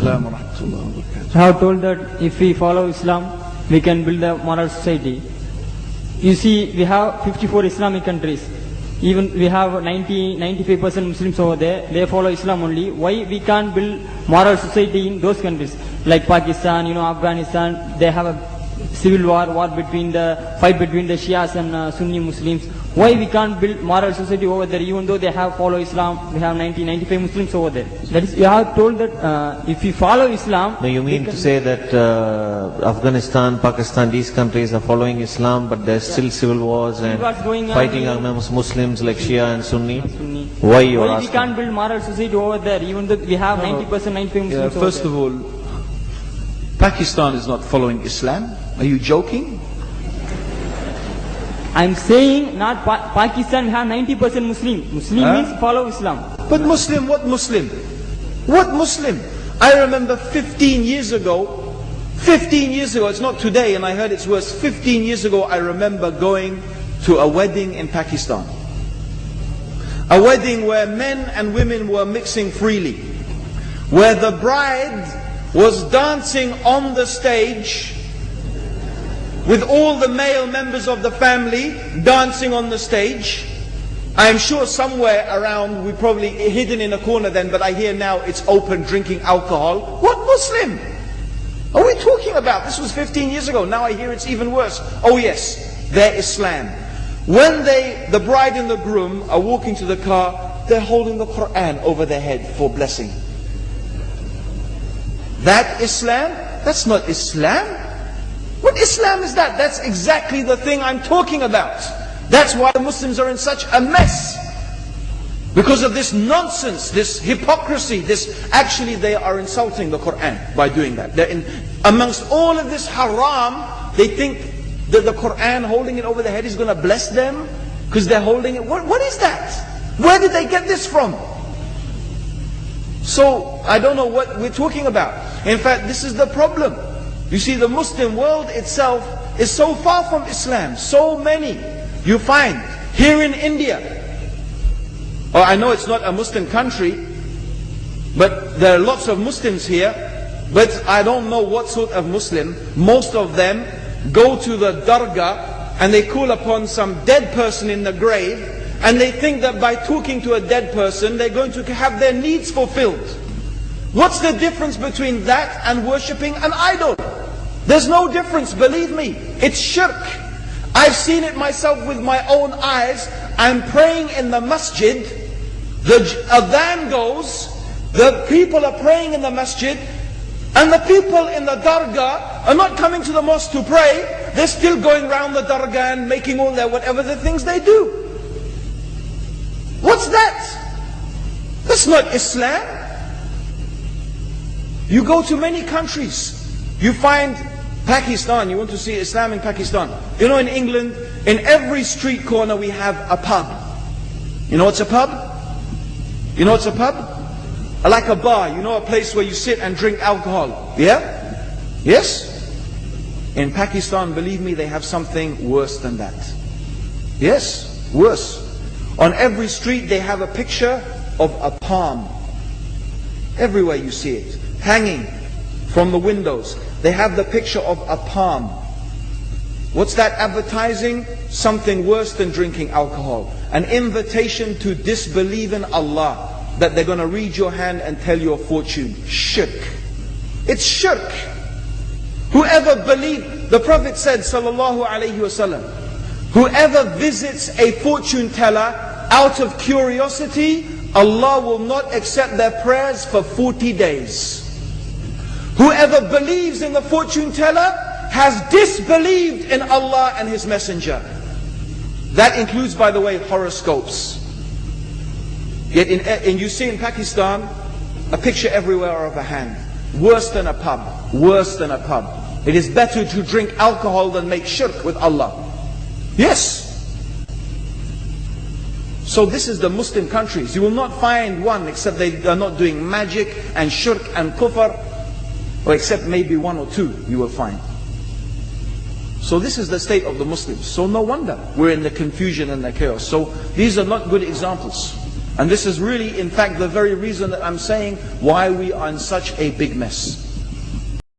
Assalam wa rahmatullahi wa barakatuh. I have told that if we follow Islam, we can build a moral society. You see, we have 54 Islamic countries. Even we have 95% Muslims over there. They follow Islam only. Why we can't build moral society in those countries? Like Pakistan, Afghanistan, they have a civil war between the fight between the Shias and Sunni Muslims. Why we can't build moral society over there, even though they have follow Islam? We have 95 Muslims over there. That is, you have told that if we follow Islam. No, you mean to say that Afghanistan, Pakistan, these countries are following Islam, but there's still civil wars and fighting amongst Muslims like Shia and Sunni? Why you are asking? We can't build moral society over there, even though we have 90%, 95 Muslims over First there. of all, Pakistan is not following Islam. Are you joking? I'm saying not Pakistan, we have 90% Muslim. Muslim means follow Islam. But Muslim, what Muslim? What Muslim? I remember 15 years ago, it's not today and I heard it's worse, 15 years ago I remember going to a wedding in Pakistan. A wedding where men and women were mixing freely. Where the bride was dancing on the stage with all the male members of the family dancing on the stage. I'm sure somewhere around, we probably hidden in a corner then, but I hear now it's open, drinking alcohol. What Muslim are we talking about? This was 15 years ago. Now I hear it's even worse. Oh yes, they're Islam. When the bride and the groom are walking to the car, they're holding the Qur'an over their head for blessing. That Islam? That's not Islam. What Islam is that? That's exactly the thing I'm talking about. That's why the Muslims are in such a mess. Because of this nonsense, this hypocrisy, actually they are insulting the Qur'an by doing that. Amongst all of this haram, they think that the Qur'an, holding it over their head, is going to bless them because they're holding it. What is that? Where did they get this from? So, I don't know what we're talking about. In fact, this is the problem. You see, the Muslim world itself is so far from Islam. So many you find here in India. Oh, I know it's not a Muslim country, but there are lots of Muslims here. But I don't know what sort of Muslim. Most of them go to the dargah and they call upon some dead person in the grave, and they think that by talking to a dead person they're going to have their needs fulfilled. What's the difference between that and worshipping an idol? There's no difference, believe me. It's shirk. I've seen it myself with my own eyes. I'm praying in the masjid. The adhan goes. The people are praying in the masjid. And the people in the dargah are not coming to the mosque to pray. They're still going around the dargah and making all their whatever the things they do. What's that? That's not Islam. You go to many countries. You find Pakistan, you want to see Islam in Pakistan. You know, in England, in every street corner we have a pub. You know what's a pub? You know what's a pub? Like a bar, you know, a place where you sit and drink alcohol. Yeah? Yes? In Pakistan, believe me, they have something worse than that. Yes, worse. On every street they have a picture of a palm. Everywhere you see it, hanging from the windows. They have the picture of a palm. What's that advertising? Something worse than drinking alcohol. An invitation to disbelieve in Allah. That they're going to read your hand and tell your fortune. Shirk. It's shirk. Whoever believes, the Prophet said, sallallahu alayhi wasallam, whoever visits a fortune teller out of curiosity, Allah will not accept their prayers for 40 days. Whoever believes in the fortune teller has disbelieved in Allah and His Messenger. That includes, by the way, horoscopes. Yet and you see in Pakistan a picture everywhere of a hand. Worse than a pub. Worse than a pub. It is better to drink alcohol than make shirk with Allah. Yes. So this is the Muslim countries. You will not find one except they are not doing magic and shirk and kufr. Or except maybe one or two you will find. So this is the state of the Muslims. So no wonder we're in the confusion and the chaos. So these are not good examples. And this is really, in fact, the very reason that I'm saying why we are in such a big mess.